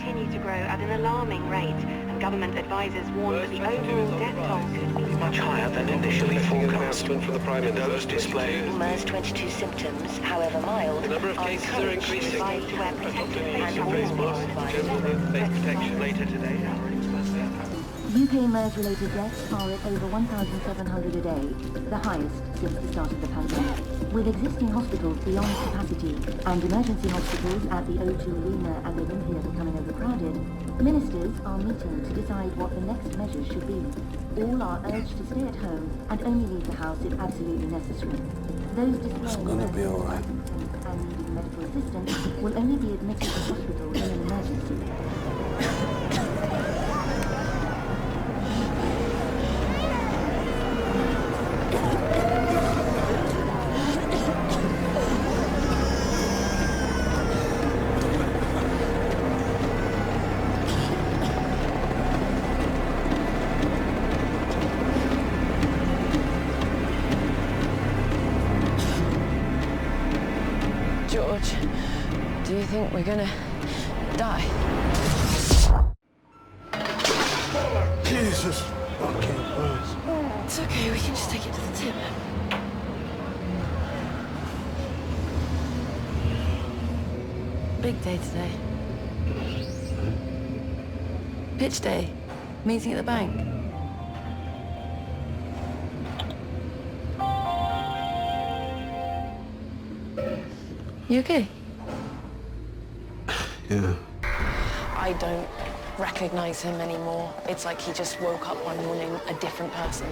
continue to grow at an alarming rate, and government advisors warn that the overall death toll could be much higher than initially forecast. From the Prime Minister's display. MERS-22 symptoms, however mild, The number of are cases are encouraged increasing. to wear protective face Use face masks, masks. general face protection later today. UK MERS-related deaths are at over 1,700 a day, the highest since the start of the pandemic. With existing hospitals beyond capacity and emergency hospitals at the O2 Arena and Olympia becoming overcrowded, ministers are meeting to decide what the next measures should be. All are urged to stay at home and only leave the house if absolutely necessary. Those displaying symptoms and needing medical assistance will only be admitted to hospital in an emergency. George, do you think we're gonna die? Jesus fucking Christ. It's okay, we can just take it to the tip. Big day today. Pitch day. Meeting at the bank. You okay? Yeah. I don't recognize him anymore. It's like he just woke up one morning a different person.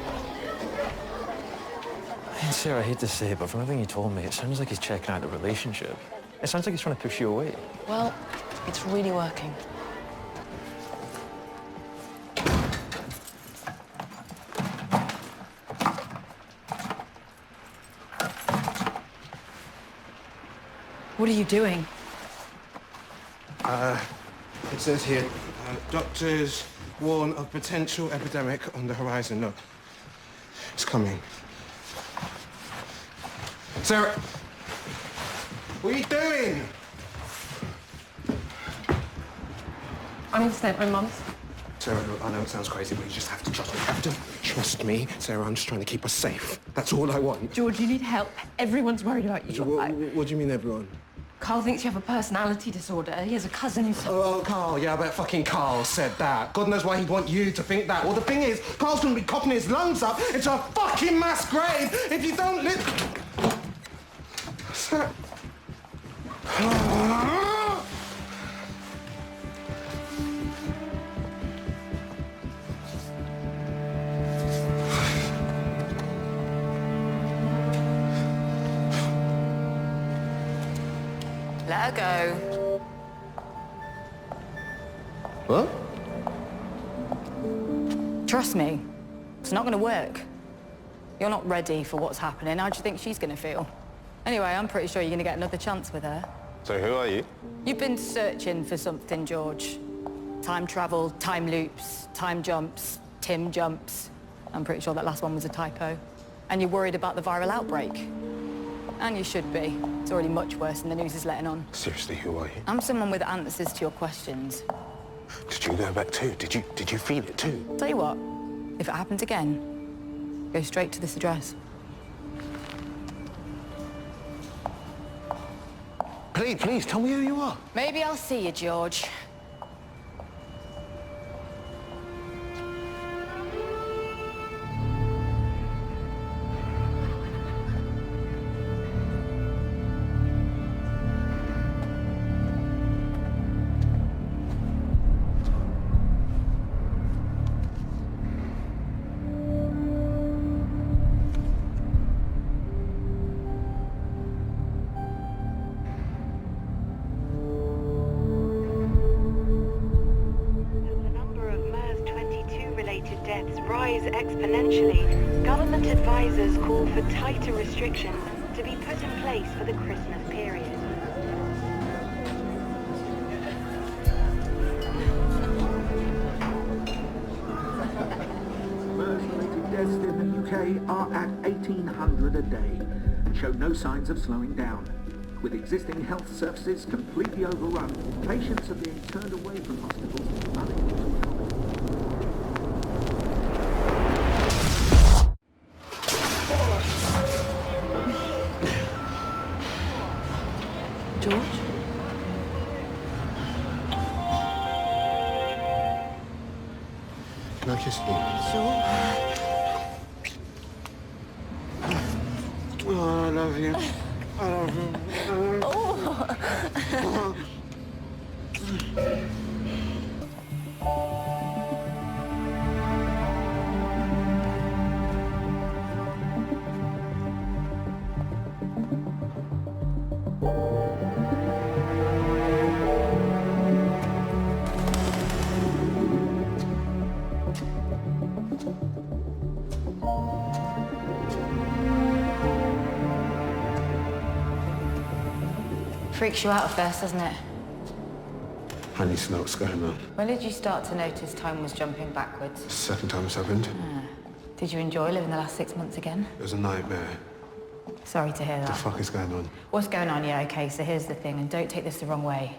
Sarah, I hate to say it, but from everything you told me, it sounds like he's checking out the relationship. It sounds like he's trying to push you away. Well, it's really working. What are you doing? It says here, doctors warn of potential epidemic on the horizon. Look, it's coming. Sarah, what are you doing? I need to stay at my mum's. Sarah, look, I know it sounds crazy, but you just have to trust me. You have to trust me. Sarah, I'm just trying to keep us safe. That's all I want. George, you need help. Everyone's worried about you. What do you mean, everyone? Carl thinks you have a personality disorder. He has a cousin who's... Oh, Carl, yeah, I bet fucking Carl said that. God knows why he'd want you to think that. Well, the thing is, Carl's gonna be coughing his lungs up into a fucking mass grave if you don't Sarah... Let her go. What? Trust me, it's not going to work. You're not ready for what's happening. How do you think she's going to feel? Anyway, I'm pretty sure you're going to get another chance with her. So who are you? You've been searching for something, George. Time travel, time loops, time jumps, Tim jumps. I'm pretty sure that last one was a typo. And you're worried about the viral outbreak. And you should be. It's already much worse than the news is letting on. Seriously, who are you? I'm someone with answers to your questions. Did you go back too? Did you feel it too? Tell you what, if it happens again, go straight to this address. Please, tell me who you are. Maybe I'll see you, George. Rise exponentially, government advisors call for tighter restrictions to be put in place for the Christmas period. MERS-related deaths in the UK are at 1,800 a day and show no signs of slowing down. With existing health services completely overrun, patients are being turned away from hospitals, unable to accommodate. George? Can I kiss you? Sure. Oh, I love you. I love you. Freaks you out at first, doesn't it? I need to know what's going on. When did you start to notice time was jumping backwards? Second time it's happened. Did you enjoy living the last 6 months again? It was a nightmare. Sorry to hear What that. the fuck is going on? What's going on? Yeah, okay, so here's the thing, and don't take this the wrong way.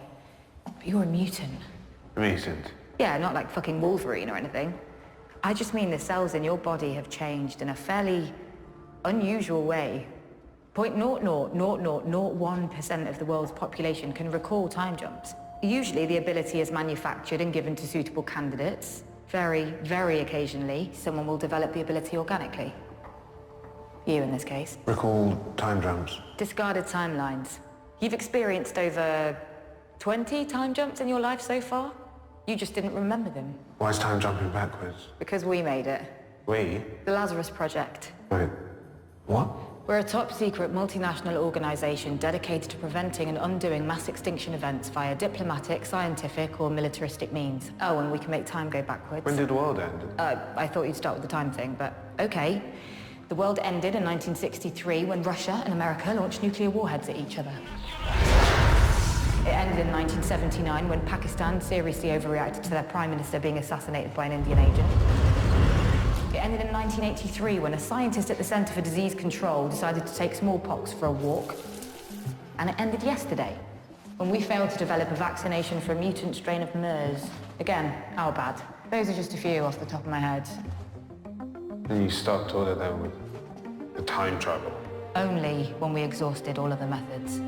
But you're a mutant. Mutant? Yeah, not like fucking Wolverine or anything. I just mean the cells in your body have changed in a fairly unusual way. 0.00001% of the world's population can recall time jumps. Usually the ability is manufactured and given to suitable candidates. Very, very occasionally, someone will develop the ability organically. You in this case. Recall time jumps. Discarded timelines. You've experienced over 20 time jumps in your life so far? You just didn't remember them. Why is time jumping backwards? Because we made it. We? The Lazarus Project. Wait, what? We're a top-secret multinational organization dedicated to preventing and undoing mass extinction events via diplomatic, scientific, or militaristic means. Oh, and we can make time go backwards. When did the world end? I thought you'd start with the time thing, but okay. The world ended in 1963 when Russia and America launched nuclear warheads at each other. It ended in 1979 when Pakistan seriously overreacted to their prime minister being assassinated by an Indian agent. It ended in 1983 when a scientist at the Center for Disease Control decided to take smallpox for a walk. And it ended yesterday when we failed to develop a vaccination for a mutant strain of MERS. Again, our bad. Those are just a few off the top of my head. And you stopped all of them with the time travel. Only when we exhausted all other methods.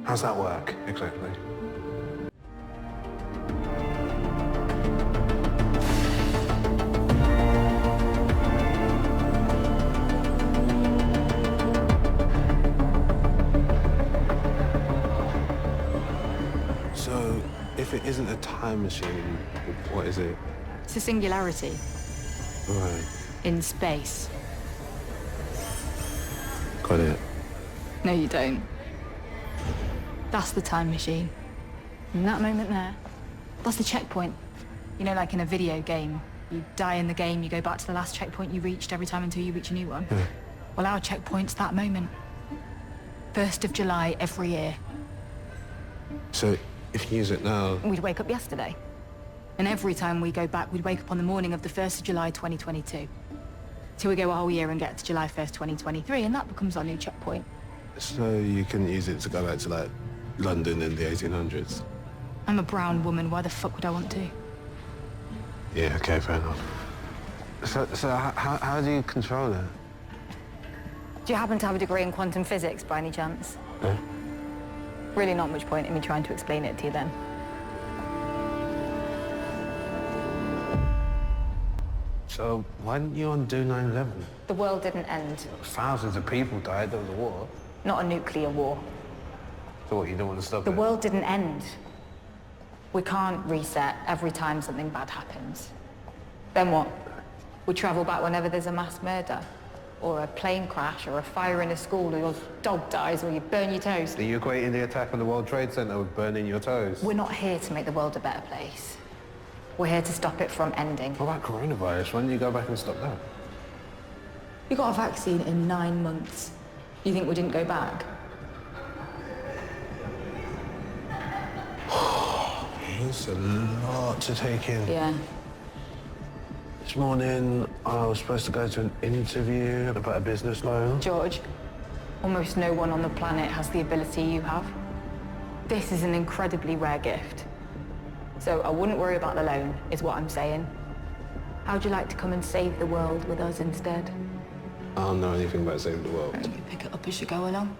How's that work, exactly? So, if it isn't a time machine, what is it? It's a singularity. Right. In space. Got it. No, you don't. That's the time machine. In that moment there, that's the checkpoint. You know, like in a video game. You die in the game, you go back to the last checkpoint you reached every time until you reach a new one. Yeah. Well, our checkpoint's that moment. 1st of July every year. So, if you use it now... We'd wake up yesterday. And every time we go back, we'd wake up on the morning of the 1st of July 2022. Till we go a whole year and get to July 1st, 2023, and that becomes our new checkpoint. So you can use it to go back to, like, London in the 1800s? I'm a brown woman, why the fuck would I want to? Yeah, okay, fair enough. So how do you control it? Do you happen to have a degree in quantum physics by any chance? No. Really not much point in me trying to explain it to you then. So why didn't you undo 9/11? The world didn't end. Thousands of people died, there was a war. Not a nuclear war. So what, you don't want to stop The it? world didn't end. We can't reset every time something bad happens. Then what? We travel back whenever there's a mass murder, or a plane crash, or a fire in a school, or your dog dies, or you burn your toast. Are you equating the attack on the World Trade Center with burning your toes? We're not here to make the world a better place. We're here to stop it from ending. What about coronavirus? When do you go back and stop that? We got a vaccine in 9 months. You think we didn't go back? It's a lot to take in. Yeah. This morning, I was supposed to go to an interview about a business loan. George, Almost no one on the planet has the ability you have. This is an incredibly rare gift. So I wouldn't worry about the loan, is what I'm saying. How'd you like to come and save the world with us instead? I don't know anything about saving the world. You pick it up as you go along.